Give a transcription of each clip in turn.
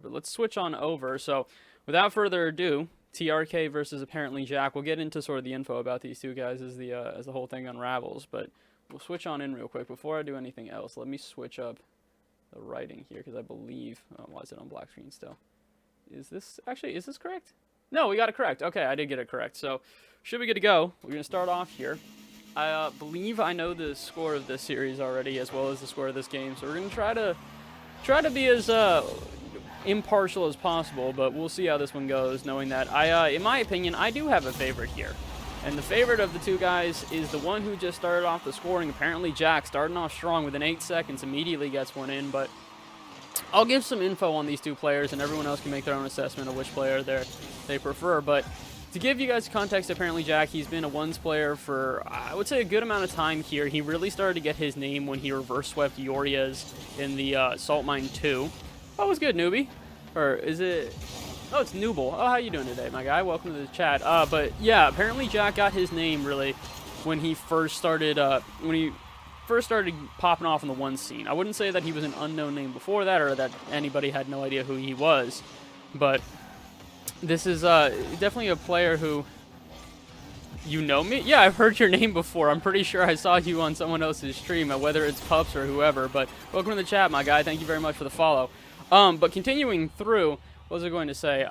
But let's switch on over. So without further ado, TRK versus ApparentlyJack. We'll get into sort of the info about these two guys as the whole thing unravels. But we'll switch on in real quick. Before I do anything else, let me switch up the writing here because I believe... Oh, why is it on black screen still? Is this correct? No, we got it correct. Okay, I did get it correct. So should be good to go. We're going to start off here. I believe I know the score of this series already, as well as the score of this game. So we're going to try to be as impartial as possible, but we'll see how this one goes, knowing that in my opinion, I do have a favorite here. And the favorite of the two guys is the one who just started off the scoring. Apparently Jack, starting off strong within 8 seconds, immediately gets one in, but I'll give some info on these two players, and everyone else can make their own assessment of which player they prefer. But to give you guys context, ApparentlyJack, he's been a ones player for, I would say, a good amount of time here. He really started to get his name when he reverse swept Yoria's in the Salt Mine 2. That was good, newbie. Or is it... Oh, it's Nooble. Oh, how you doing today, my guy? Welcome to the chat. But yeah, ApparentlyJack got his name, really, when he first started popping off in the one scene. I wouldn't say that he was an unknown name before that, or that anybody had no idea who he was, but this is definitely a player who... You know me? Yeah, I've heard your name before. I'm pretty sure I saw you on someone else's stream, whether it's Pups or whoever, but welcome to the chat, my guy. Thank you very much for the follow. But continuing through, what was I going to say?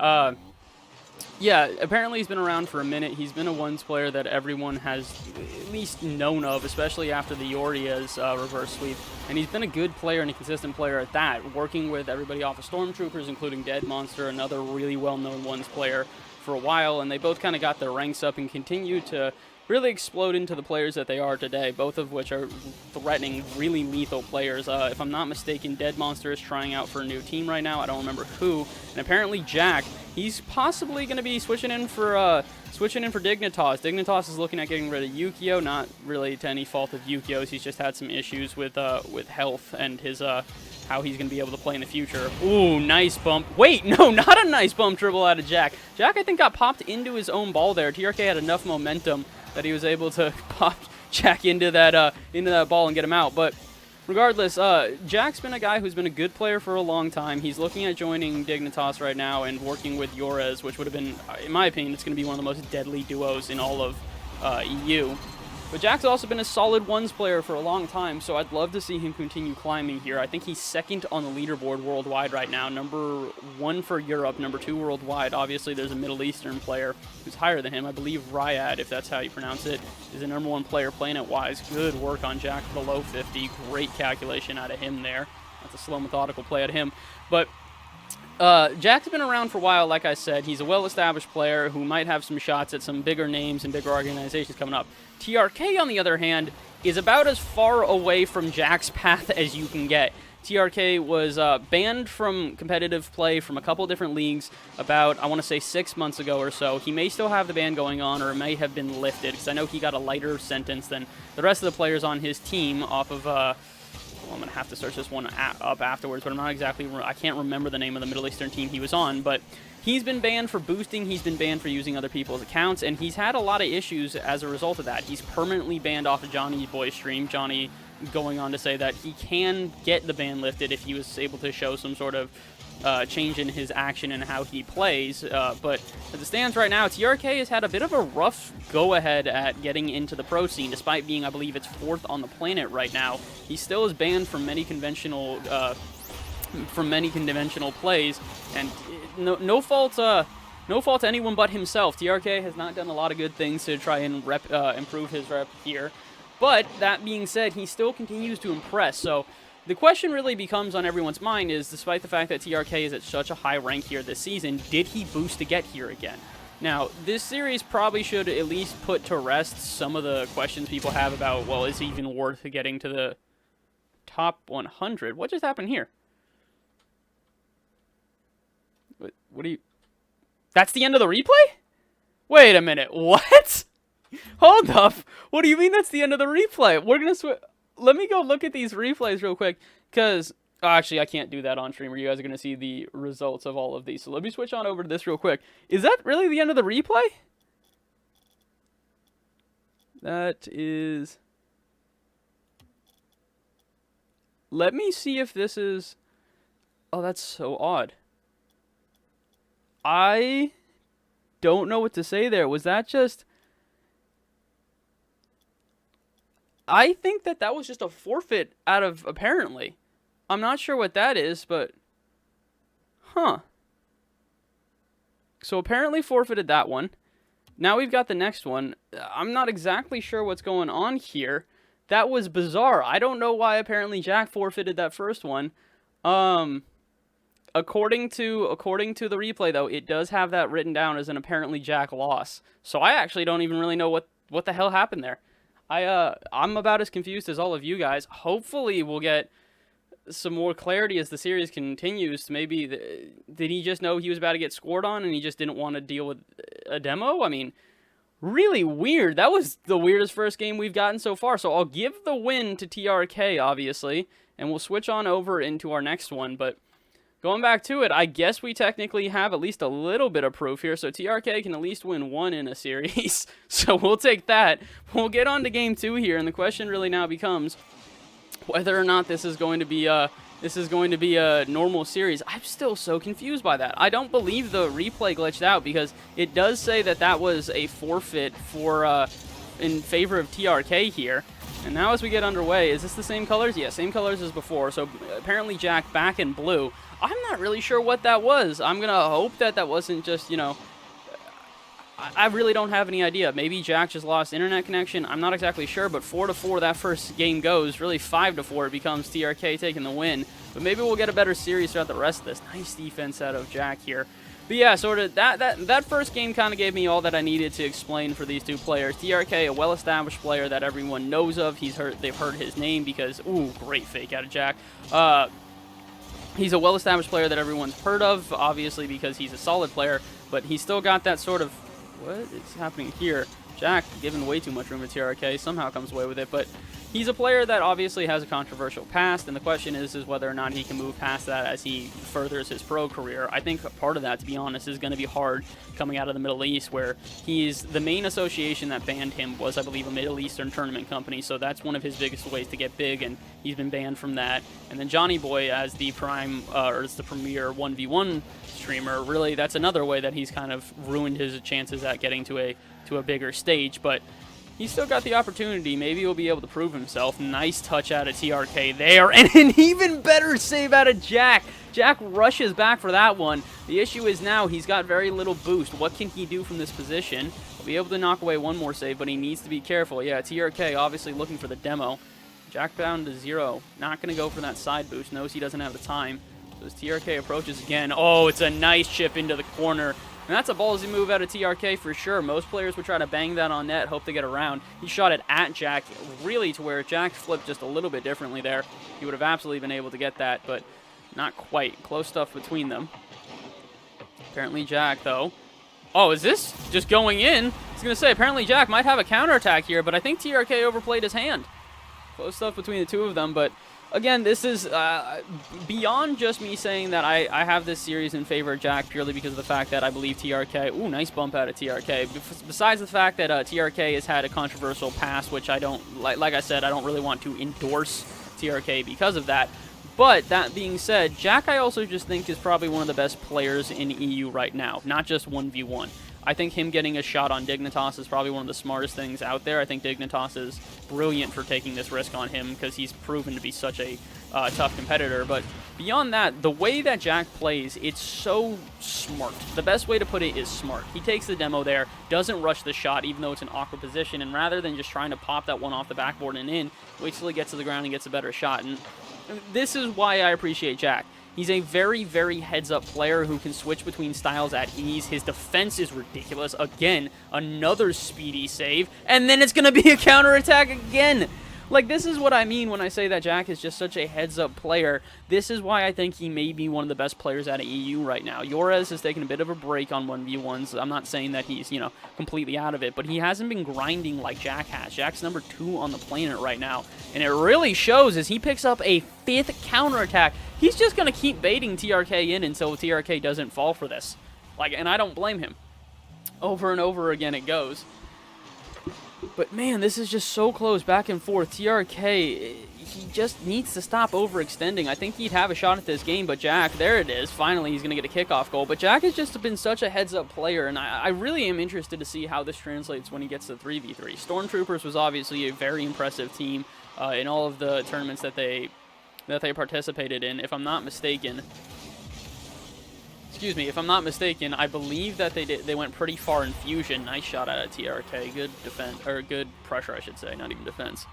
Yeah, apparently he's been around for a minute. He's been a ones player that everyone has at least known of, especially after the Yoria's reverse sweep. And he's been a good player and a consistent player at that, working with everybody off of Stormtroopers, including Dead Monster, another really well-known ones player, for a while. And they both kind of got their ranks up and continue to really explode into the players that they are today, both of which are threatening, really lethal players. If I'm not mistaken, Dead Monster is trying out for a new team right now. I don't remember who. And apparently Jack, he's possibly going to be switching in for Dignitas. Dignitas is looking at getting rid of Yukio, not really to any fault of Yukio's. He's just had some issues with health and his how he's going to be able to play in the future. Ooh, nice bump. Wait, no, not a nice bump dribble out of Jack. Jack, I think, got popped into his own ball there. TRK had enough momentum that he was able to pop Jack into that ball and get him out. But regardless, Jack's been a guy who's been a good player for a long time. He's looking at joining Dignitas right now and working with Yorez, which would have been, in my opinion, it's going to be one of the most deadly duos in all of EU. But Jack's also been a solid ones player for a long time, so I'd love to see him continue climbing here. I think he's second on the leaderboard worldwide right now, number 1 for Europe, number 2 worldwide. Obviously, there's a Middle Eastern player who's higher than him. I believe Ryad, if that's how you pronounce it, is the number 1 player planet-wise. Good work on Jack below 50. Great calculation out of him there. That's a slow, methodical play out of him. But Jack's been around for a while, like I said. He's a well-established player who might have some shots at some bigger names and bigger organizations coming up. TRK, on the other hand, is about as far away from Jack's path as you can get. TRK was banned from competitive play from a couple different leagues about, I want to say, 6 months ago or so. He may still have the ban going on, or it may have been lifted, because I know he got a lighter sentence than the rest of the players on his team off of... well, I'm going to have to search this one up afterwards, but I'm not exactly... I can't remember the name of the Middle Eastern team he was on, but he's been banned for boosting, he's been banned for using other people's accounts, and he's had a lot of issues as a result of that. He's permanently banned off of JohnnyBoi's stream. Johnny going on to say that he can get the ban lifted if he was able to show some sort of change in his action and how he plays, but as it stands right now, TRK has had a bit of a rough go-ahead at getting into the pro scene, despite being, I believe, it's 4th on the planet right now. He still is banned from many conventional plays, and no fault to anyone but himself. TRK has not done a lot of good things to try and improve his rep here, but that being said, he still continues to impress. So the question really becomes on everyone's mind is, despite the fact that TRK is at such a high rank here this season, did he boost to get here again? Now, this series probably should at least put to rest some of the questions people have about, well, is he even worth getting to the top 100? What just happened here? What do you... That's the end of the replay? Wait a minute, what? Hold up. What do you mean that's the end of the replay? We're going to switch... Let me go look at these replays real quick, because... Oh, actually, I can't do that on stream, where you guys are going to see the results of all of these. So let me switch on over to this real quick. Is that really the end of the replay? That is... Let me see if this is... Oh, that's so odd. I don't know what to say there. Was that just... I think that was just a forfeit out of apparently. I'm not sure what that is, but... Huh. So apparently forfeited that one. Now we've got the next one. I'm not exactly sure what's going on here. That was bizarre. I don't know why ApparentlyJack forfeited that first one. According to the replay, though, it does have that written down as an ApparentlyJack loss. So I actually don't even really know what the hell happened there. I'm about as confused as all of you guys. Hopefully we'll get some more clarity as the series continues. Maybe did he just know he was about to get scored on and he just didn't want to deal with a demo? I mean, really weird. That was the weirdest first game we've gotten so far. So I'll give the win to TRK, obviously, and we'll switch on over into our next one. But going back to it, I guess we technically have at least a little bit of proof here. So TRK can at least win one in a series. So we'll take that. We'll get on to game 2 here, and the question really now becomes whether or not this is going to be a normal series. I'm still so confused by that. I don't believe the replay glitched out because it does say that was a forfeit for in favor of TRK here. And now as we get underway, is this the same colors? Yeah, same colors as before. So ApparentlyJack back in blue. I'm not really sure what that was. I'm going to hope that wasn't just, you know, I really don't have any idea. Maybe Jack just lost internet connection. I'm not exactly sure, but 4-4 that first game goes. Really 5-4 it becomes TRK taking the win. But maybe we'll get a better series throughout the rest of this. Nice defense out of Jack here. But yeah, sort of that first game kind of gave me all that I needed to explain for these two players. TRK, a well-established player that everyone knows of. They've heard his name because, ooh, great fake out of Jack. He's a well-established player that everyone's heard of, obviously because he's a solid player, but he's still got that sort of... What is happening here? Jack giving way too much room to TRK, somehow comes away with it, but he's a player that obviously has a controversial past, and the question is whether or not he can move past that as he furthers his pro career. I think part of that, to be honest, is going to be hard coming out of the Middle East, where the main association that banned him was, I believe, a Middle Eastern tournament company, so that's one of his biggest ways to get big, and he's been banned from that. And then JohnnyBoi as the as the premier 1v1 streamer, really, that's another way that he's kind of ruined his chances at getting to a bigger stage, but he's still got the opportunity. Maybe he'll be able to prove himself. Nice touch out of TRK there, and an even better save out of Jack. Jack rushes back for that one. The issue is now he's got very little boost. What can he do from this position? He'll be able to knock away one more save, but he needs to be careful. Yeah, TRK obviously looking for the demo. Jack down to 0. Not going to go for that side boost. Knows he doesn't have the time. So as TRK approaches again, oh, it's a nice chip into the corner. And that's a ballsy move out of TRK for sure. Most players would try to bang that on net, hope to get around. He shot it at Jack, really to where Jack flipped just a little bit differently there. He would have absolutely been able to get that, but not quite. Close stuff between them. ApparentlyJack, though. Oh, is this just going in? I was going to say, ApparentlyJack might have a counterattack here, but I think TRK overplayed his hand. Close stuff between the two of them, but again, this is beyond just me saying that I have this series in favor of Jack purely because of the fact that I believe TRK... Ooh, nice bump out of TRK. Besides the fact that TRK has had a controversial past, which I don't... Like I said, I don't really want to endorse TRK because of that. But that being said, Jack I also just think is probably one of the best players in EU right now, not just 1v1. I think him getting a shot on Dignitas is probably one of the smartest things out there. I think Dignitas is brilliant for taking this risk on him because he's proven to be such a tough competitor. But beyond that, the way that Jack plays, it's so smart. The best way to put it is smart. He takes the demo there, doesn't rush the shot even though it's an awkward position, and rather than just trying to pop that one off the backboard and in, waits till he gets to the ground and gets a better shot. And this is why I appreciate Jack. He's a very, very heads-up player who can switch between styles at ease. His defense is ridiculous. Again, another speedy save, and then it's going to be a counterattack again. Like, this is what I mean when I say that Jack is just such a heads-up player. This is why I think he may be one of the best players out of EU right now. Yorez has taken a bit of a break on 1v1s. I'm not saying that he's, completely out of it, but he hasn't been grinding like Jack has. Jack's number 2 on the planet right now, and it really shows as he picks up a 5th counterattack. He's just going to keep baiting TRK in until TRK doesn't fall for this. And I don't blame him. Over and over again it goes. But man, this is just so close, back and forth. TRK, he just needs to stop overextending. I think he'd have a shot at this game, but Jack, there it is. Finally, he's going to get a kickoff goal. But Jack has just been such a heads-up player, and I really am interested to see how this translates when he gets to 3v3. Stormtroopers was obviously a very impressive team in all of the tournaments that they participated in. If I'm not mistaken, I believe that they went pretty far in Fusion. Nice shot out of TRK. Good defense, or good pressure, I should say, not even defense.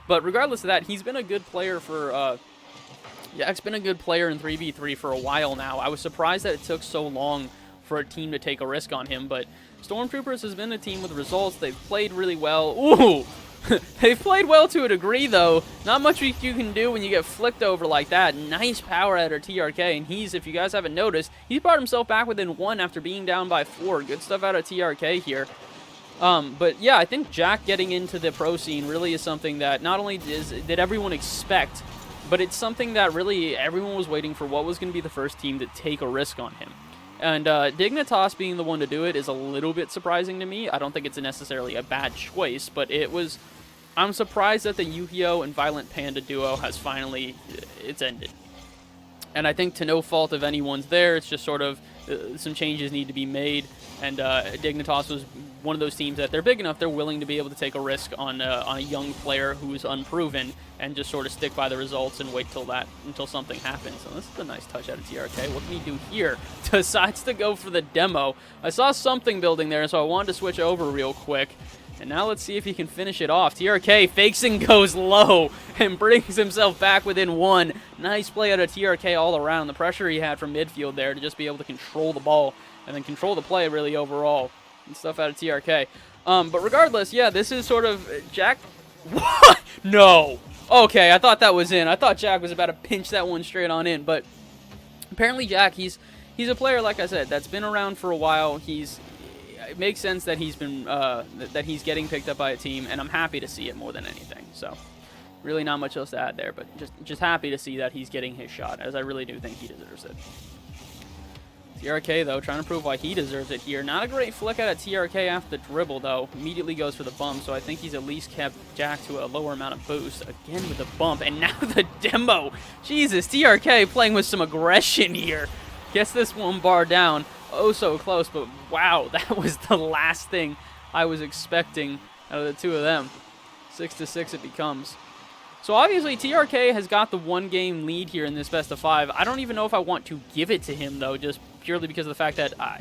But regardless of that, he's been a good player for, Jack's been a good player in 3v3 for a while now. I was surprised that it took so long for a team to take a risk on him, but Stormtroopers has been a team with results. They've played really well. Ooh! They've played well to a degree, though. Not much you can do when you get flicked over like that. Nice power out of TRK, and if you guys haven't noticed, he's brought himself back within 1 after being down by 4. Good stuff out of TRK here. But yeah, I think Jack getting into the pro scene really is something that not only did everyone expect, but it's something that really everyone was waiting for. What was going to be the first team to take a risk on him? And Dignitas being the one to do it is a little bit surprising to me. I don't think it's necessarily a bad choice, but I'm surprised that the Yu-Gi-Oh! And Violent Panda duo has finally, it's ended. And I think to no fault of anyone's there, it's just sort of some changes need to be made. And Dignitas was one of those teams that they're big enough, they're willing to be able to take a risk on a young player who's unproven and just sort of stick by the results and wait until something happens. So this is a nice touch out of TRK. What can he do here? Decides to go for the demo. I saw something building there, so I wanted to switch over real quick. And now let's see if he can finish it off. TRK fakes and goes low and brings himself back within 1. Nice play out of TRK all around. The pressure he had from midfield there to just be able to control the ball and then control the play really overall. And stuff out of TRK. But regardless, yeah, this is sort of Jack. What? No. Okay, I thought that was in. I thought Jack was about to pinch that one straight on in. But apparently Jack, he's a player, like I said, that's been around for a while. It makes sense that he's getting picked up by a team, and I'm happy to see it more than anything. So really not much else to add there, but just happy to see that he's getting his shot, as I really do think he deserves it. TRK, though, trying to prove why he deserves it here. Not a great flick out of TRK after the dribble, though. Immediately goes for the bump, so I think he's at least kept Jack to a lower amount of boost. Again with the bump, and now the demo. Jesus, TRK playing with some aggression here. Gets this one bar down. Oh, so close, but wow, that was the last thing I was expecting out of the two of them. 6-6 it becomes. So obviously TRK has got the 1-game lead here in this best of 5. I don't even know if I want to give it to him, though, just purely because of the fact that I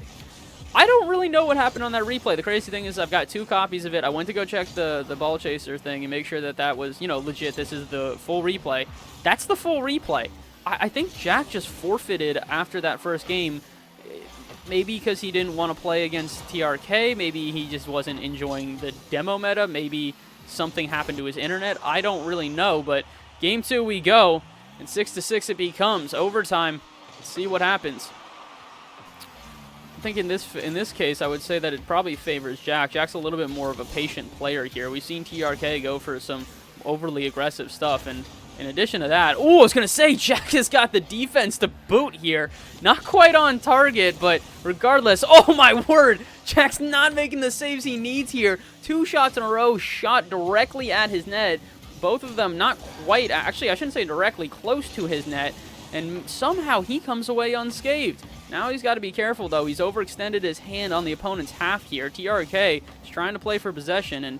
don't really know what happened on that replay. The crazy thing is I've got 2 copies of it. I went to go check the ball chaser thing and make sure that was, legit. This is the full replay. That's the full replay. I think Jack just forfeited after that first game. Maybe because he didn't want to play against TRK. Maybe he just wasn't enjoying the demo meta. Maybe something happened to his internet. I don't really know, but game 2 we go, and 6-6 it becomes. Overtime. Let's see what happens. I think in this case, I would say that it probably favors Jack. Jack's a little bit more of a patient player here. We've seen TRK go for some overly aggressive stuff, and in addition to that, oh, I was going to say, Jack has got the defense to boot here. Not quite on target, but regardless, oh my word, Jack's not making the saves he needs here. 2 shots in a row, shot directly at his net. Both of them not quite, actually, I shouldn't say directly, close to his net. And somehow he comes away unscathed. Now he's got to be careful, though. He's overextended his hand on the opponent's half here. TRK is trying to play for possession, and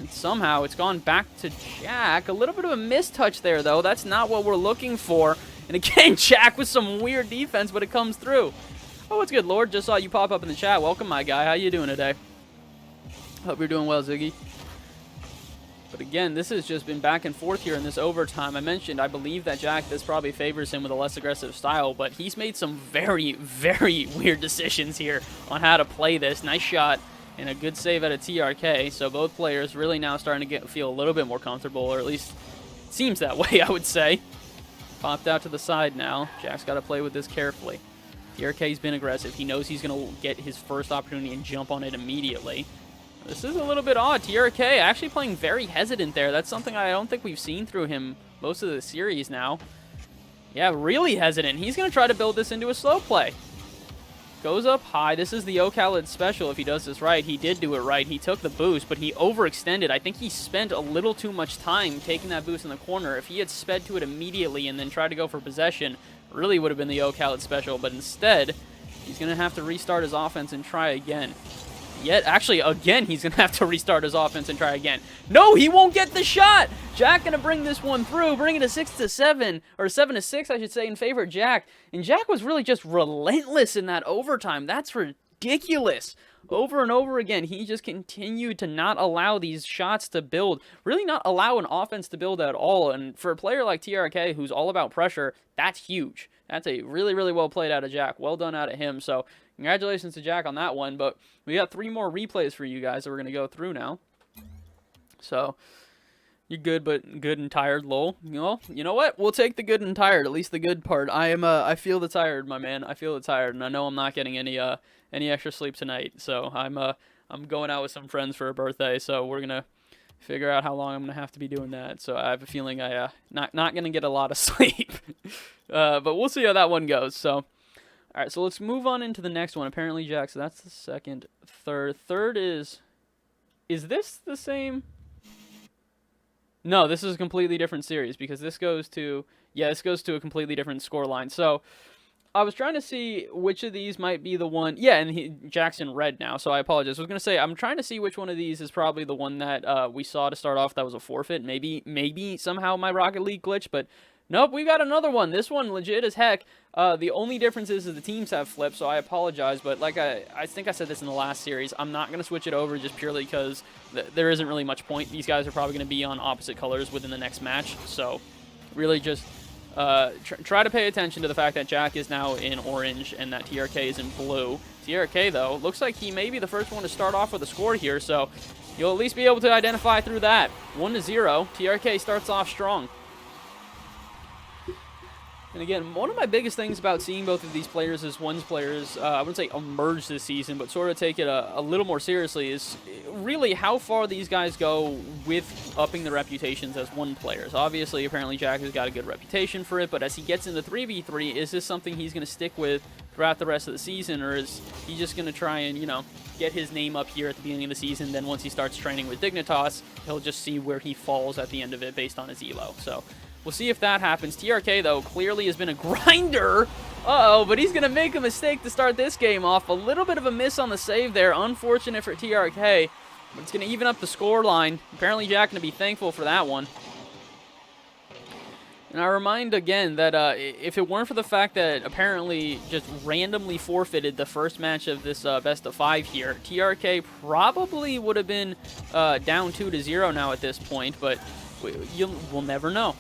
somehow it's gone back to Jack. A little bit of a mistouch there, though. That's not what we're looking for. And again, Jack with some weird defense, but it comes through. Oh, what's good, Lord? Just saw you pop up in the chat. Welcome, my guy. How you doing today? Hope you're doing well, Ziggy. But again, this has just been back and forth here in this overtime. I mentioned, I believe that Jack, this probably favors him with a less aggressive style, but he's made some very, very weird decisions here on how to play this. Nice shot. And a good save out of TRK, so both players really now starting to feel a little bit more comfortable, or at least it seems that way, I would say. Popped out to the side now. Jack's got to play with this carefully. TRK's been aggressive. He knows he's going to get his first opportunity and jump on it immediately. This is a little bit odd. TRK actually playing very hesitant there. That's something I don't think we've seen through him most of the series now. Yeah, really hesitant. He's going to try to build this into a slow play. Goes up high. This is the Ocalid special if he does this right. He did do it right. He took the boost, but he overextended. I think he spent a little too much time taking that boost in the corner. If he had sped to it immediately and then tried to go for possession, really would have been the Ocalid special, but instead, he's going to have to restart his offense and try again. Actually, again, he's going to have to restart his offense and try again. No, he won't get the shot! Jack going to bring this one through, bring it to 6-7, or 7-6, I should say, in favor of Jack. And Jack was really just relentless in that overtime. That's ridiculous. Over and over again, he just continued to not allow these shots to build, really not allow an offense to build at all. And for a player like TRK, who's all about pressure, that's huge. That's a really, really well played out of Jack. Well done out of him. So congratulations to Jack on that one. But we got 3 more replays for you guys that we're going to go through now. So you're good, but good and tired, lol. You know what? We'll take the good and tired, at least the good part. I feel the tired, my man. I feel the tired, and I know I'm not getting any extra sleep tonight. So I'm going out with some friends for a birthday. So we're gonna figure out how long I'm gonna have to be doing that. So I have a feeling I not gonna get a lot of sleep. But we'll see how that one goes. So all right, so let's move on into the next one. ApparentlyJack. So that's the second. Third is this the same? No, this is a completely different series because this goes to a completely different score line. So I was trying to see which of these might be the one. Yeah, and Jack's in red now, so I apologize. I was going to say I'm trying to see which one of these is probably the one that we saw to start off that was a forfeit. Maybe somehow my Rocket League glitch, but nope, we got another one. This one legit as heck. The only difference is the teams have flipped, so I apologize. But like I think I said this in the last series, I'm not going to switch it over just purely because there isn't really much point. These guys are probably going to be on opposite colors within the next match. So really just try to pay attention to the fact that Jack is now in orange and that TRK is in blue. TRK, though, looks like he may be the first one to start off with a score here, so you'll at least be able to identify through that. 1-0. TRK starts off strong. And again, one of my biggest things about seeing both of these players as one's players, I wouldn't say emerge this season, but sort of take it a little more seriously, is really how far these guys go with upping their reputations as one players. Obviously, apparently Jack has got a good reputation for it, but as he gets into 3v3, is this something he's going to stick with throughout the rest of the season, or is he just going to try and, get his name up here at the beginning of the season, then once he starts training with Dignitas, he'll just see where he falls at the end of it based on his elo. So we'll see if that happens. TRK, though, clearly has been a grinder. Uh-oh, but he's going to make a mistake to start this game off. A little bit of a miss on the save there. Unfortunate for TRK, but it's going to even up the score line. Apparently, Jack going to be thankful for that one. And I remind again that if it weren't for the fact that apparently just randomly forfeited the first match of this best of 5 here, TRK probably would have been down 2-0 now at this point, but we'll never know.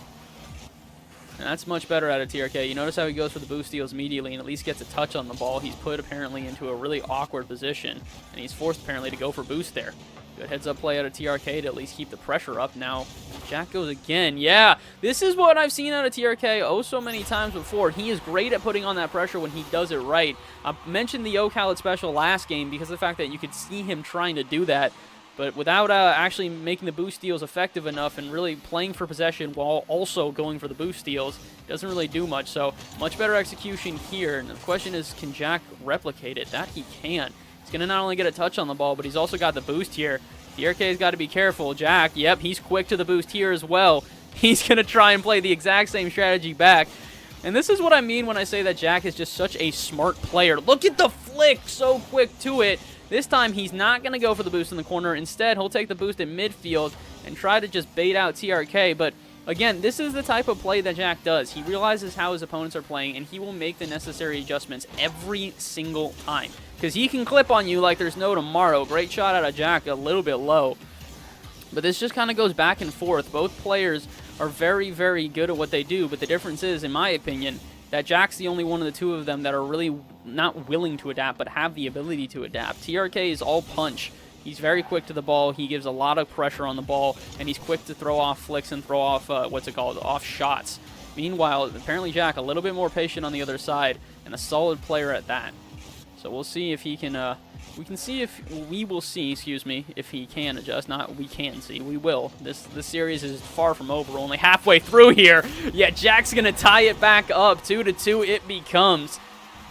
And that's much better out of TRK. You notice how he goes for the boost steals immediately and at least gets a touch on the ball. He's put apparently into a really awkward position, and he's forced apparently to go for boost there. Good heads-up play out of TRK to at least keep the pressure up. Now, Jack goes again. Yeah, this is what I've seen out of TRK oh so many times before. He is great at putting on that pressure when he does it right. I mentioned the Ocalid special last game because of the fact that you could see him trying to do that, but without actually making the boost steals effective enough and really playing for possession while also going for the boost steals, doesn't really do much. So, much better execution here. And the question is, can Jack replicate it? That he can. He's going to not only get a touch on the ball, but he's also got the boost here. TRK's got to be careful. Jack, yep, he's quick to the boost here as well. He's going to try and play the exact same strategy back. And this is what I mean when I say that Jack is just such a smart player. Look at the flick, so quick to it. This time, he's not going to go for the boost in the corner. Instead, he'll take the boost in midfield and try to just bait out TRK. But again, this is the type of play that Jack does. He realizes how his opponents are playing, and he will make the necessary adjustments every single time. Because he can clip on you like there's no tomorrow. Great shot out of Jack, a little bit low. But this just kind of goes back and forth. Both players are very, very good at what they do, but the difference is, in my opinion, that Jack's the only one of the two of them that are really not willing to adapt, but have the ability to adapt. TRK is all punch. He's very quick to the ball. He gives a lot of pressure on the ball, and he's quick to throw off flicks and throw off, off shots. Meanwhile, apparently Jack, a little bit more patient on the other side, and a solid player at that. So we'll see if he can, we will see, if he can adjust. Not we can see, we will. This series is far from over. We're only halfway through here. Yeah, Jack's going to tie it back up. 2-2 it becomes.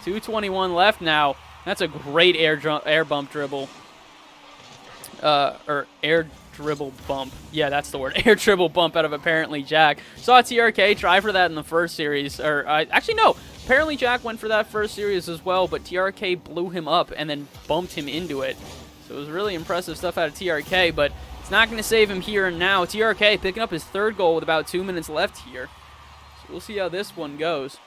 2:21 left now. That's a great air bump dribble. Or air dribble bump. Yeah, that's the word. Air dribble bump out of ApparentlyJack. Saw TRK try for that in the first series. Or, actually, no. ApparentlyJack went for that first series as well, but TRK blew him up and then bumped him into it. So it was really impressive stuff out of TRK, but it's not going to save him here and now. TRK picking up his third goal with about 2 minutes left here. So we'll see how this one goes.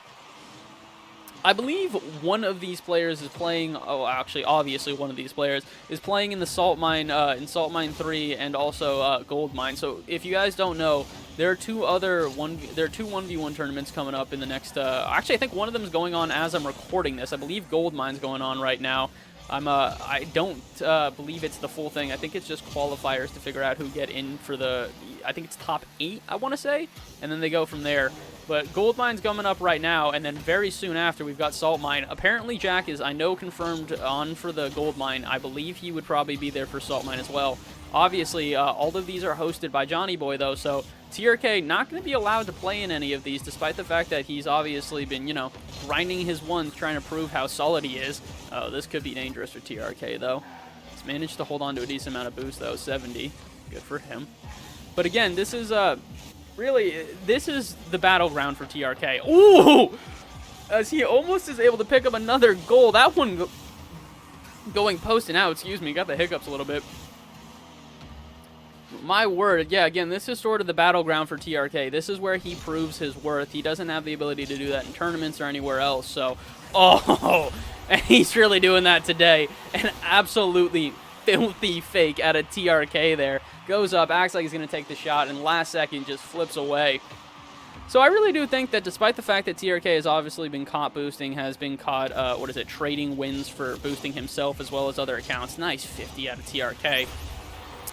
I believe one of these players is playing, oh, actually, obviously one of these players is playing in the Salt Mine, in Salt Mine 3 and also Gold Mine. So if you guys don't know, there are two 1v1 tournaments coming up in the next, actually I think one of them is going on as I'm recording this. I believe Gold Mine's going on right now. I don't believe it's the full thing. I think it's just qualifiers to figure out who get in for the, I think it's top 8, I want to say, and then they go from there. But Gold Mine's coming up right now, and then very soon after, we've got Salt Mine. ApparentlyJack is, I know, confirmed on for the Gold Mine. I believe he would probably be there for Salt Mine as well. Obviously, all of these are hosted by JohnnyBoi, though, so TRK not going to be allowed to play in any of these, despite the fact that he's obviously been, you know, grinding his ones, trying to prove how solid he is. Oh, this could be dangerous for TRK, though. He's managed to hold on to a decent amount of boost, though, 70. Good for him. But again, this is, really, this is the battleground for TRK. Ooh! As he almost is able to pick up another goal. That one going posting out, excuse me, got the hiccups a little bit. My word, yeah, again, this is sort of the battleground for TRK. This is where he proves his worth. He doesn't have the ability to do that in tournaments or anywhere else, so, oh, and he's really doing that today. An absolutely filthy fake out of TRK there. Goes up, acts like he's going to take the shot, and last second just flips away. So I really do think that despite the fact that TRK has obviously been caught boosting, has been caught, trading wins for boosting himself as well as other accounts. Nice 50 out of TRK.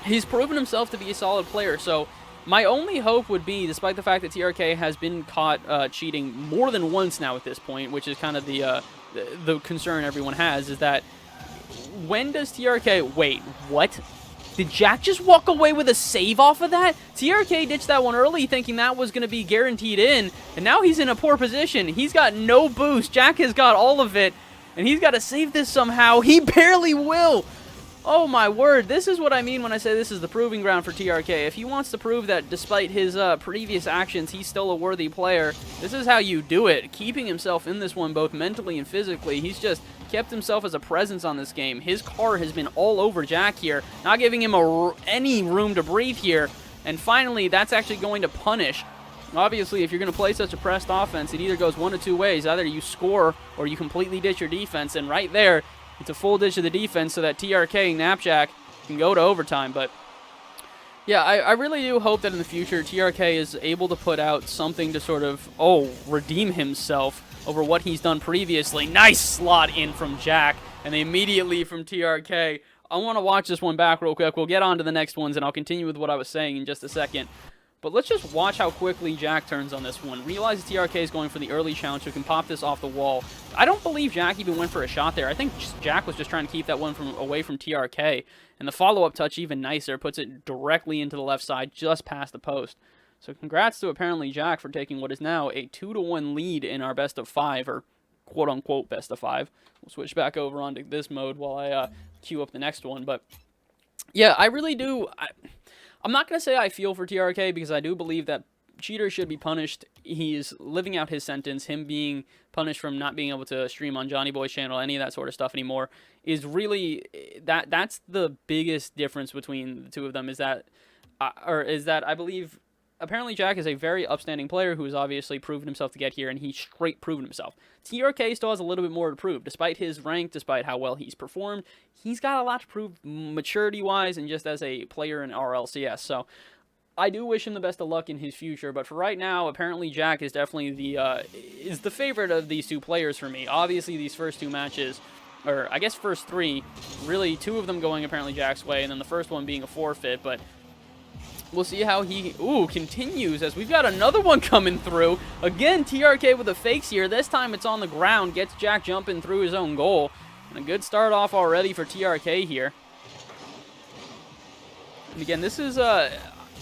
He's proven himself to be a solid player, so my only hope would be, despite the fact that TRK has been caught cheating more than once now at this point, which is kind of the concern everyone has, is that when does TRK... Wait, what? Did Jack just walk away with a save off of that? TRK ditched that one early thinking that was going to be guaranteed in, and now he's in a poor position. He's got no boost. Jack has got all of it, and he's got to save this somehow. He barely will. Oh my word, this is what I mean when I say this is the proving ground for TRK. If he wants to prove that despite his previous actions, he's still a worthy player, this is how you do it. Keeping himself in this one both mentally and physically. He's just kept himself as a presence on this game. His car has been all over Jack here, not giving him any room to breathe here. And finally, that's actually going to punish. Obviously, if you're going to play such a pressed offense, it either goes one of two ways. Either you score or you completely ditch your defense, and right there, it's a full ditch of the defense so that TRK and Napjack can go to overtime. But, yeah, I really do hope that in the future TRK is able to put out something to sort of, redeem himself over what he's done previously. Nice slot in from Jack, and immediately from TRK. I want to watch this one back real quick. We'll get on to the next ones, and I'll continue with what I was saying in just a second. But let's just watch how quickly Jack turns on this one. Realize TRK is going for the early challenge, so he can pop this off the wall. I don't believe Jack even went for a shot there. I think Jack was just trying to keep that one away from TRK. And the follow-up touch, even nicer, puts it directly into the left side, just past the post. So congrats to ApparentlyJack for taking what is now a 2-1 lead in our best of 5, or quote-unquote best of 5. We'll switch back over onto this mode while I queue up the next one. But, yeah, I really do... I'm not going to say I feel for TRK because I do believe that cheaters should be punished. He's living out his sentence. Him being punished from not being able to stream on JohnnyBoi's channel, any of that sort of stuff anymore, is really that's the biggest difference between the two of them. Is that I believe ApparentlyJack is a very upstanding player who has obviously proven himself to get here, and he's straight proven himself. TRK still has a little bit more to prove. Despite his rank, despite how well he's performed, he's got a lot to prove maturity-wise and just as a player in RLCS. So I do wish him the best of luck in his future, but for right now, ApparentlyJack is definitely the favorite of these two players for me. Obviously, these first two matches, or I guess first three, really two of them going ApparentlyJack's way, and then the first one being a forfeit, but we'll see how he, continues as we've got another one coming through. Again, TRK with the fakes here. This time it's on the ground, gets Jack jumping through his own goal. And a good start off already for TRK here. And again, this is,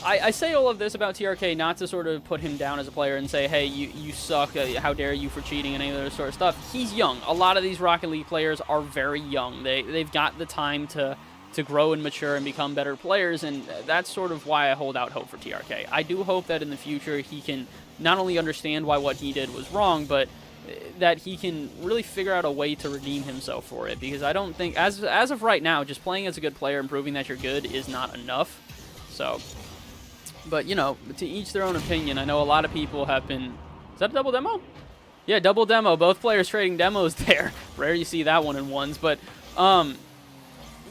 I say all of this about TRK not to sort of put him down as a player and say, hey, you suck, how dare you for cheating and any of that sort of stuff. He's young. A lot of these Rocket League players are very young. They've got the time to grow and mature and become better players, and that's sort of why I hold out hope for TRK. I do hope that in the future he can not only understand why what he did was wrong, but that he can really figure out a way to redeem himself for it, because I don't think, as of right now, just playing as a good player and proving that you're good is not enough. So, but, you know, to each their own opinion. I know a lot of people have been... Is that a double demo? Yeah, double demo. Both players trading demos there. Rare you see that one in ones, but...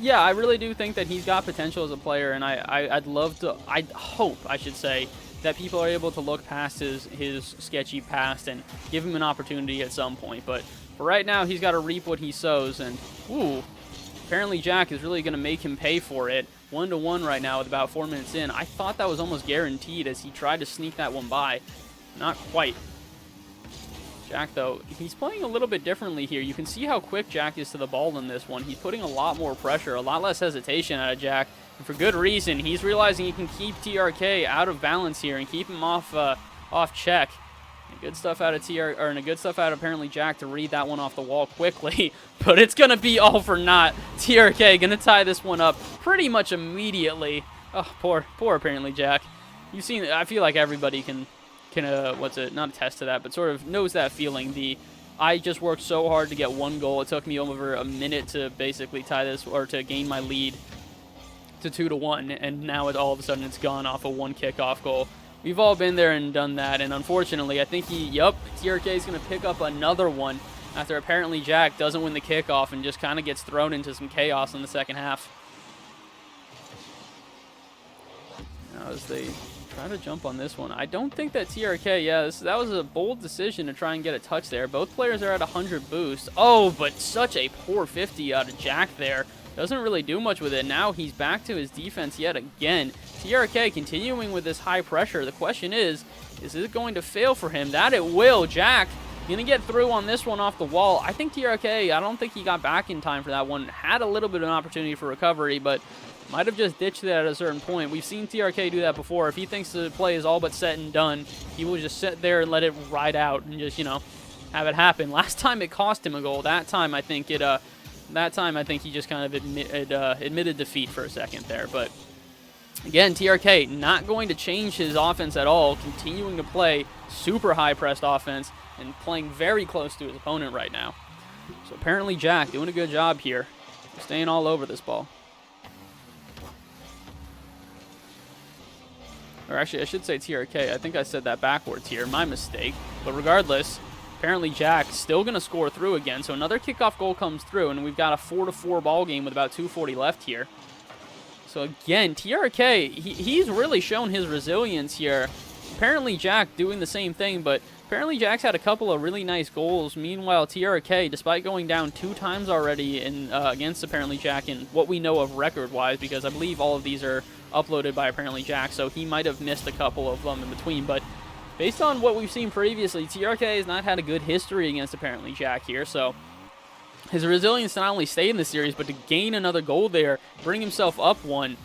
yeah, I really do think that he's got potential as a player, and I'd love to, I'd hope, I should say, that people are able to look past his sketchy past and give him an opportunity at some point. But for right now, he's got to reap what he sows, and, ooh, apparently Jack is really going to make him pay for it. 1-1 right now with about 4 minutes in. I thought that was almost guaranteed as he tried to sneak that one by. Not quite. Jack, though, he's playing a little bit differently here. You can see how quick Jack is to the ball in this one. He's putting a lot more pressure, a lot less hesitation out of Jack, and for good reason. He's realizing he can keep TRK out of balance here and keep him off check. And good stuff out of apparently Jack to read that one off the wall quickly, but it's gonna be all for naught. TRK gonna tie this one up pretty much immediately. Oh, poor apparently Jack. You've seen, I feel like everybody can not attest to that, but sort of knows that feeling. I just worked so hard to get one goal. It took me over a minute to basically tie this, or to gain my lead to 2-1, and now all of a sudden it's gone off a one kickoff goal. We've all been there and done that, and unfortunately, I think TRK is going to pick up another one after apparently Jack doesn't win the kickoff and just kind of gets thrown into some chaos in the second half. Now as they try to jump on this one. I don't think that TRK, that was a bold decision to try and get a touch there. Both players are at 100 boost. Oh, but such a poor 50 out of Jack there. Doesn't really do much with it. Now he's back to his defense yet again. TRK continuing with this high pressure. The question is it going to fail for him? That it will. Jack going to get through on this one off the wall. I think TRK, I don't think he got back in time for that one. Had a little bit of an opportunity for recovery, but might have just ditched it at a certain point. We've seen TRK do that before. If he thinks the play is all but set and done, he will just sit there and let it ride out and just, have it happen. Last time it cost him a goal. That time I think he just kind of admitted defeat for a second there. But again, TRK not going to change his offense at all, continuing to play super high-pressed offense and playing very close to his opponent right now. So apparently Jack doing a good job here, staying all over this ball. Or actually, I should say TRK. I think I said that backwards here. My mistake. But regardless, apparently Jack still going to score through again. So another kickoff goal comes through, and we've got a 4-4 ball game with about 2:40 left here. So again, TRK, he's really shown his resilience here. Apparently Jack doing the same thing, but apparently Jack's had a couple of really nice goals. Meanwhile, TRK, despite going down 2 times already against apparently Jack in what we know of record-wise, because I believe all of these are uploaded by apparently Jack, so he might have missed a couple of them in between, but based on what we've seen previously, TRK has not had a good history against apparently Jack here, so his resilience to not only stay in the series, but to gain another goal there, bring himself up one,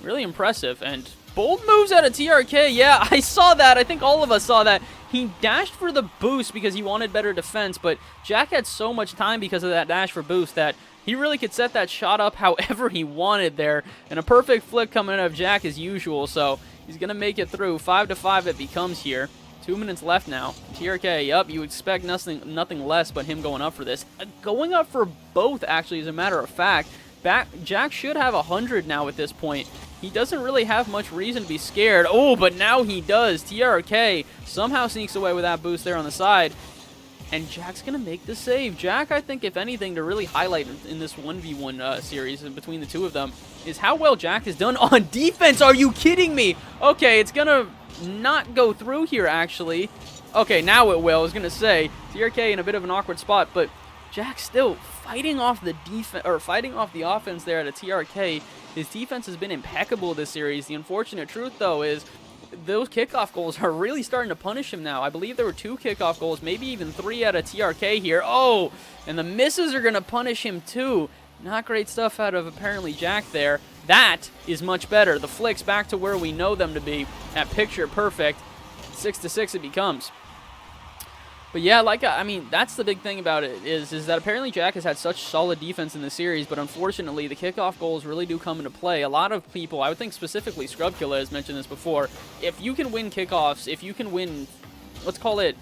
really impressive. And bold moves out of TRK. Yeah, I saw that. I think all of us saw that. He dashed for the boost because he wanted better defense, but Jack had so much time because of that dash for boost that he really could set that shot up however he wanted there. And a perfect flick coming out of Jack as usual, so he's going to make it through. 5-5 it becomes here. 2 minutes left now. TRK, you expect nothing less but him going up for this. Going up for both, actually, as a matter of fact. Jack should have 100 now at this point. He doesn't really have much reason to be scared. Oh, but now he does. TRK somehow sneaks away with that boost there on the side. And Jack's going to make the save. Jack, I think, if anything, to really highlight in this 1v1 series between the two of them is how well Jack has done on defense. Are you kidding me? Okay, it's going to not go through here, actually. Okay, now it will. I was going to say, TRK in a bit of an awkward spot, but Jack still fighting off the defense, or fighting off the offense there at a TRK. His defense has been impeccable this series. The unfortunate truth, though, is those kickoff goals are really starting to punish him now. I believe there were 2 kickoff goals, maybe even 3 out of TRK here. Oh, and the misses are going to punish him too. Not great stuff out of apparently Jack there. That is much better. The flicks back to where we know them to be at picture perfect. 6-6 it becomes. But yeah, I mean, that's the big thing about it is that apparently Jack has had such solid defense in the series, but unfortunately the kickoff goals really do come into play. A lot of people, I would think specifically Scrubkilla has mentioned this before, if you can win kickoffs, if you can win, let's call it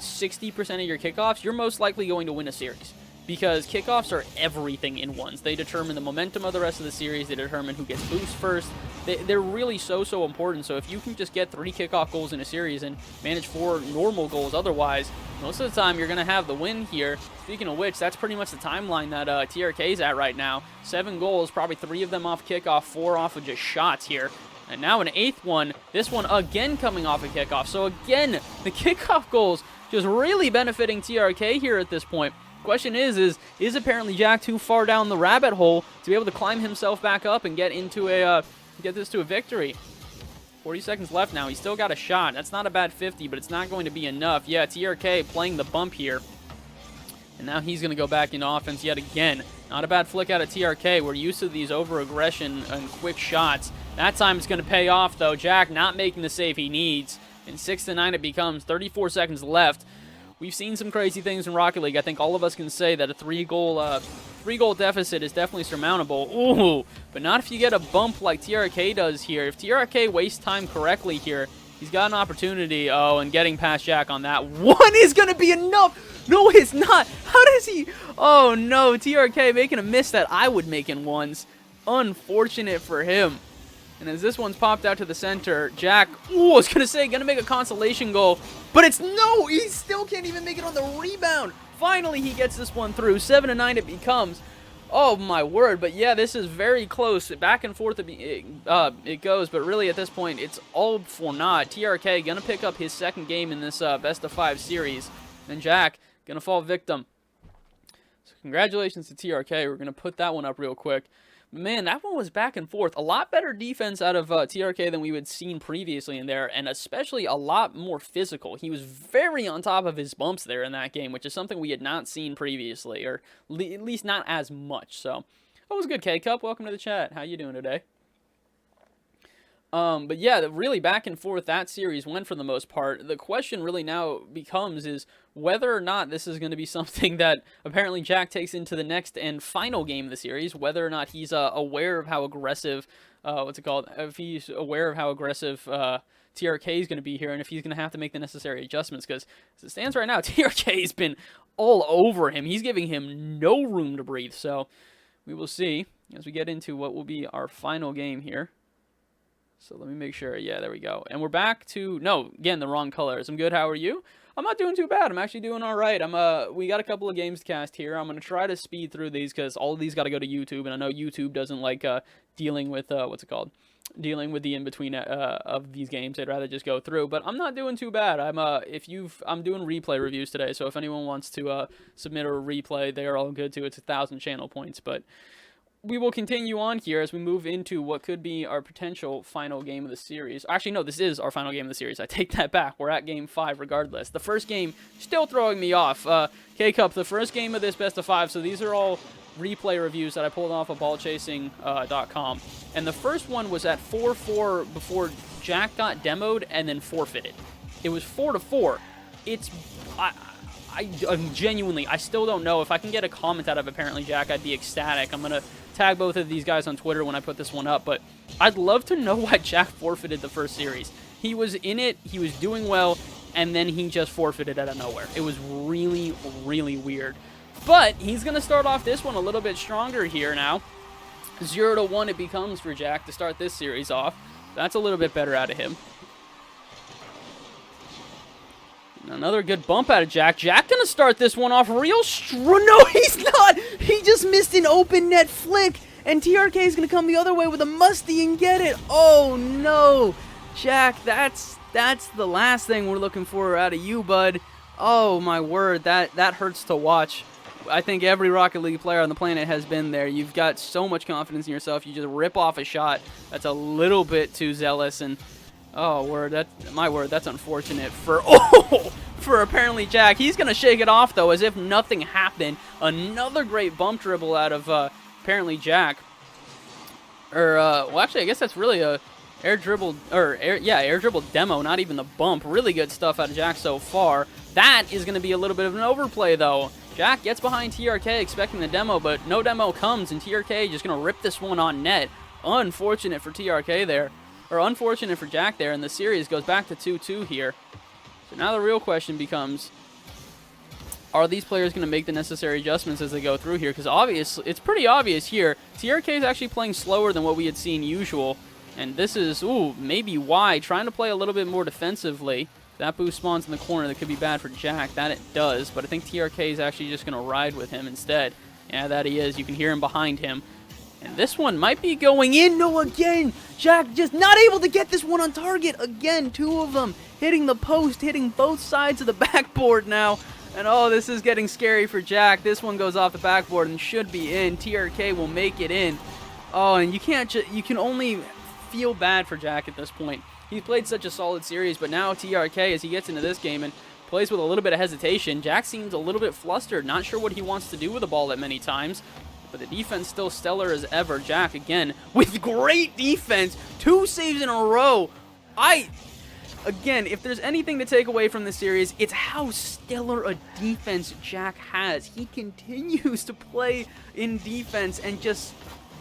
60% of your kickoffs, you're most likely going to win a series. Because kickoffs are everything in ones. They determine the momentum of the rest of the series. They determine who gets boost first. They're really so important. So if you can just get 3 kickoff goals in a series and manage 4 normal goals otherwise, most of the time you're going to have the win here. Speaking of which, that's pretty much the timeline that TRK's at right now. 7 goals, probably 3 of them off kickoff, 4 off of just shots here. And now an 8th one, this one again coming off a kickoff. So again, the kickoff goals just really benefiting TRK here at this point. Question is ApparentlyJack too far down the rabbit hole to be able to climb himself back up and get into get this to a victory? 40 seconds left now. He's still got a shot. That's not a bad 50, but it's not going to be enough. Yeah, TRK playing the bump here. And now he's going to go back into offense yet again. Not a bad flick out of TRK. We're used to these over-aggression and quick shots. That time it's going to pay off, though. Jack not making the save he needs. And 6-9 it becomes. 34 seconds left. We've seen some crazy things in Rocket League. I think all of us can say that a three-goal deficit is definitely surmountable. Ooh, but not if you get a bump like TRK does here. If TRK wastes time correctly here, he's got an opportunity. Oh, and getting past Jack on that one is going to be enough. No, it's not. How does he? Oh, no. TRK making a miss that I would make in ones. Unfortunate for him. And as this one's popped out to the center, Jack, ooh, I was going to say, going to make a consolation goal. But it's no, he still can't even make it on the rebound. Finally, he gets this one through. 7-9 it becomes. Oh, my word. But yeah, this is very close. Back and forth it goes. But really, at this point, it's all for naught. TRK going to pick up his 2nd game in this best-of-5 series. And Jack going to fall victim. So congratulations to TRK. We're going to put that one up real quick. Man, that one was back and forth. A lot better defense out of TRK than we had seen previously in there, and especially a lot more physical. He was very on top of his bumps there in that game, which is something we had not seen previously, or at least not as much. So, that was good, K-Cup. Welcome to the chat. How you doing today? But yeah, really back and forth that series went for the most part. The question really now becomes is whether or not this is going to be something that apparently Jack takes into the next and final game of the series, whether or not he's aware of how aggressive, if he's aware of how aggressive TRK is going to be here, and if he's going to have to make the necessary adjustments, because as it stands right now, TRK has been all over him. He's giving him no room to breathe, so we will see as we get into what will be our final game here. So let me make sure. Yeah, there we go. And we're back to, no, again, the wrong colors. I'm good. How are you? I'm not doing too bad. I'm actually doing all right. We got a couple of games to cast here. I'm going to try to speed through these because all of these got to go to YouTube. And I know YouTube doesn't like dealing with, dealing with the in-between of these games. They'd rather just go through. But I'm not doing too bad. I'm doing replay reviews today. So if anyone wants to submit a replay, they are all good too. It's 1,000 channel points. But we will continue on here as we move into what could be our potential final game of the series. Actually, no, this is our final game of the series. I take that back. We're at game 5 regardless. The first game still throwing me off. K-Cup, the first game of this best of 5. So these are all replay reviews that I pulled off of ballchasing.com. And the first one was at 4-4 before Jack got demoed and then forfeited. It was 4-4. I'm genuinely, I still don't know. If I can get a comment out of ApparentlyJack, I'd be ecstatic. I'm going to tag both of these guys on Twitter when I put this one up, but I'd love to know why Jack forfeited the first series. He was in it, he was doing well, and then he just forfeited out of nowhere. It was really, really weird. But he's going to start off this one a little bit stronger here now. 0-1 it becomes for Jack to start this series off. That's a little bit better out of him. Another good bump out of Jack. Jack gonna start this one off real strong. No, he's not. He just missed an open net flick. And TRK is gonna come the other way with a musty and get it. Oh no, Jack, that's the last thing we're looking for out of you, bud. Oh my word, that hurts to watch. I think every Rocket League player on the planet has been there. You've got so much confidence in yourself. You just rip off a shot that's a little bit too zealous and. Oh, word, that's unfortunate for ApparentlyJack. He's going to shake it off, though, as if nothing happened. Another great bump dribble out of ApparentlyJack. well, actually, I guess that's really a air dribble, or air dribble demo, not even the bump. Really good stuff out of Jack so far. That is going to be a little bit of an overplay, though. Jack gets behind TRK expecting the demo, but no demo comes, and TRK just going to rip this one on net. Unfortunate for TRK there, or unfortunate for Jack there, and the series goes back to 2-2 here. So now the real question becomes, are these players going to make the necessary adjustments as they go through here? Because obviously, it's pretty obvious here. TRK is actually playing slower than what we had seen usual. And this is, maybe why. Trying to play a little bit more defensively. That boost spawns in the corner. That could be bad for Jack. That it does. But I think TRK is actually just going to ride with him instead. Yeah, that he is. You can hear him behind him. And this one might be going in. No, again. Jack just not able to get this one on target. Again, two of them hitting the post, hitting both sides of the backboard now. And oh, this is getting scary for Jack. This one goes off the backboard and should be in. TRK will make it in. Oh, and you can only feel bad for Jack at this point. He's played such a solid series, but now TRK, as he gets into this game and plays with a little bit of hesitation, Jack seems a little bit flustered, not sure what he wants to do with the ball at many times. But the defense still stellar as ever. Jack, again, with great defense. 2 saves in a row. Again, if there's anything to take away from this series, it's how stellar a defense Jack has. He continues to play in defense and just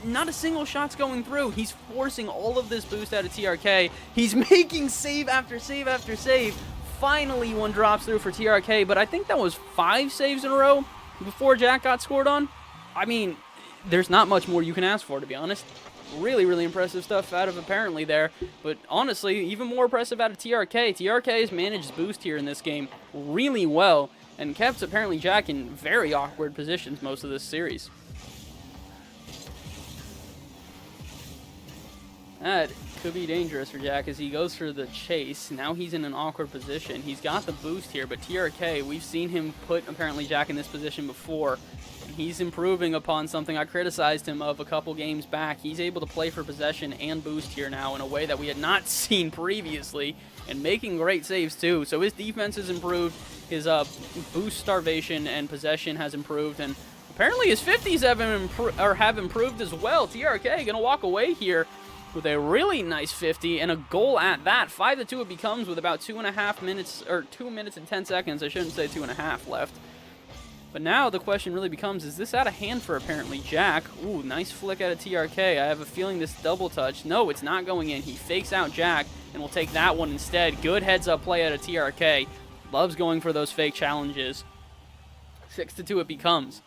not a single shot's going through. He's forcing all of this boost out of TRK. He's making save after save after save. Finally, one drops through for TRK, but I think that was 5 saves in a row before Jack got scored on. I mean, there's not much more you can ask for, to be honest. Really, really impressive stuff out of Apparently there. But honestly, even more impressive out of TRK. TRK has managed boost here in this game really well and kept Apparently Jack in very awkward positions most of this series. That could be dangerous for Jack as he goes for the chase. Now he's in an awkward position. He's got the boost here, but TRK, we've seen him put Apparently Jack in this position before. He's improving upon something I criticized him of a couple games back. He's able to play for possession and boost here now in a way that we had not seen previously, and making great saves too. So his defense has improved, his boost starvation and possession has improved, and apparently his 50s have improved as well. TRK gonna walk away here with a really nice 50 and a goal at that. 5-2 it becomes with about 2.5 minutes, or 2 minutes and 10 seconds. I shouldn't say 2.5 left. But now the question really becomes, is this out of hand for Apparently Jack? Ooh, nice flick out of TRK. I have a feeling this double touch. No, it's not going in. He fakes out Jack and will take that one instead. Good heads-up play out of TRK. Loves going for those fake challenges. 6-2 it becomes.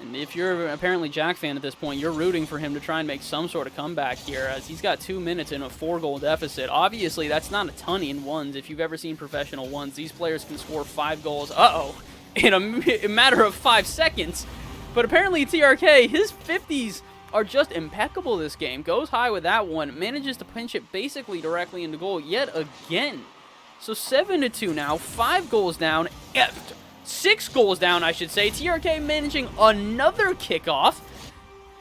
And if you're an Apparently Jack fan at this point, you're rooting for him to try and make some sort of comeback here, as he's got 2 minutes in a 4-goal deficit. Obviously, that's not a ton in ones. If you've ever seen professional ones, these players can score 5 goals. In a matter of 5 seconds. But apparently TRK, his 50s are just impeccable this game. Goes high with that one. Manages to pinch it basically directly into goal yet again. So 7-2 now. 5 goals down. 6 goals down, I should say. TRK managing another kickoff.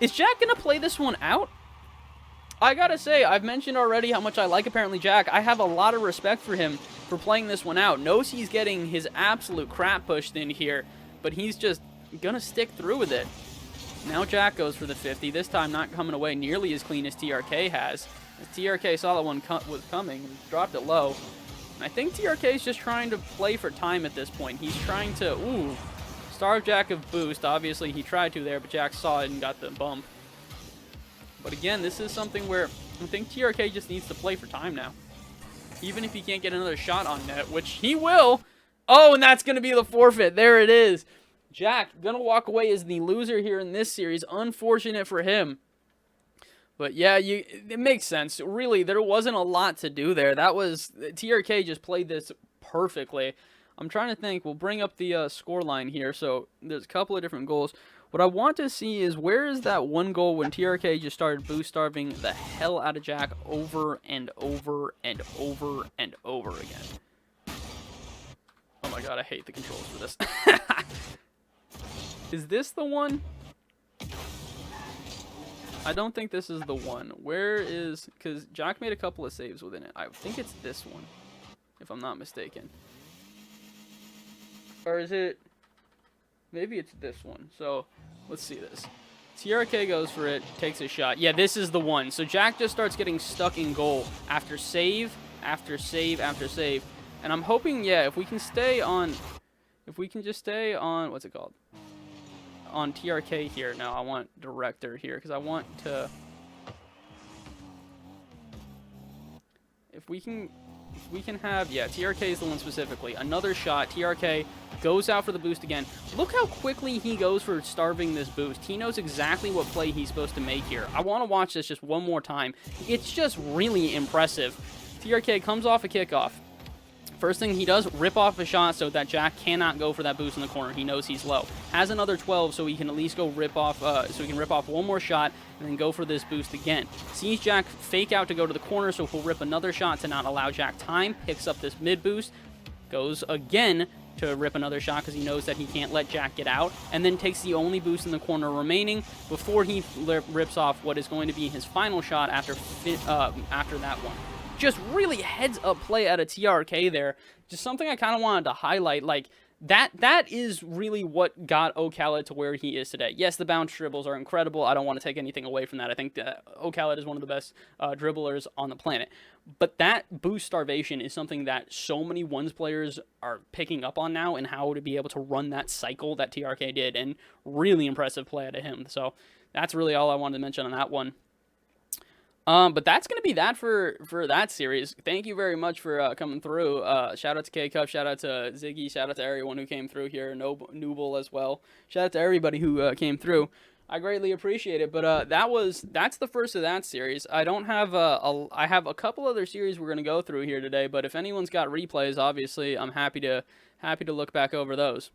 Is Jack going to play this one out? I gotta say, I've mentioned already how much I like Apparently Jack. I have a lot of respect for him for playing this one out. Knows he's getting his absolute crap pushed in here, but he's just gonna stick through with it. Now Jack goes for the 50, this time not coming away nearly as clean as TRK has. As TRK saw that one was coming and dropped it low. And I think TRK is just trying to play for time at this point. He's trying to, starve Jack of boost. Obviously he tried to there, but Jack saw it and got the bump. But again, this is something where I think TRK just needs to play for time now. Even if he can't get another shot on net, which he will. Oh, and that's going to be the forfeit. There it is. Jack going to walk away as the loser here in this series. Unfortunate for him. But yeah, it makes sense. Really, there wasn't a lot to do there. TRK just played this perfectly. I'm trying to think. We'll bring up the score line here. So there's a couple of different goals. What I want to see is, where is that one goal when TRK just started boost starving the hell out of Jack over and over and over and over again? Oh my god, I hate the controls for this. Is this the one? I don't think this is the one. Where is... Because Jack made a couple of saves within it. I think it's this one, if I'm not mistaken. Or is it... Maybe it's this one. So, let's see this. TRK goes for it, takes a shot. Yeah, this is the one. So Jack just starts getting stuck in goal after save, after save, after save. And I'm hoping, yeah, if we can stay on, if we can just stay on, what's it called? On TRK here. No, I want director here because I want to, if we can have, yeah, TRK is the one specifically. Another shot, TRK goes out for the boost again. Look how quickly he goes for starving this boost. He knows exactly what play he's supposed to make here. I want to watch this just one more time. It's just really impressive. TRK comes off a kickoff. First thing he does, rip off a shot so that Jack cannot go for that boost in the corner. He knows he's low. Has another 12 so he can at least go rip off, so he can rip off one more shot and then go for this boost again. Sees Jack fake out to go to the corner, so he'll rip another shot to not allow Jack time. Picks up this mid boost, goes again to rip another shot because he knows that he can't let Jack get out, and then takes the only boost in the corner remaining before he rips off what is going to be his final shot after that one. Just really heads-up play out of TRK there. Just something I kind of wanted to highlight. Like, that is really what got Ocalad to where he is today. Yes, the bounce dribbles are incredible. I don't want to take anything away from that. I think that Ocalad is one of the best dribblers on the planet. But that boost starvation is something that so many ones players are picking up on now, and how to be able to run that cycle that TRK did. And really impressive play out of him. So that's really all I wanted to mention on that one. But that's going to be that for that series. Thank you very much for coming through. Shout out to K-Cup, shout out to Ziggy, shout out to everyone who came through here, Nooble as well. Shout out to everybody who came through. I greatly appreciate it. But that's the first of that series. I don't have I have a couple other series we're going to go through here today, but if anyone's got replays, obviously I'm happy to look back over those.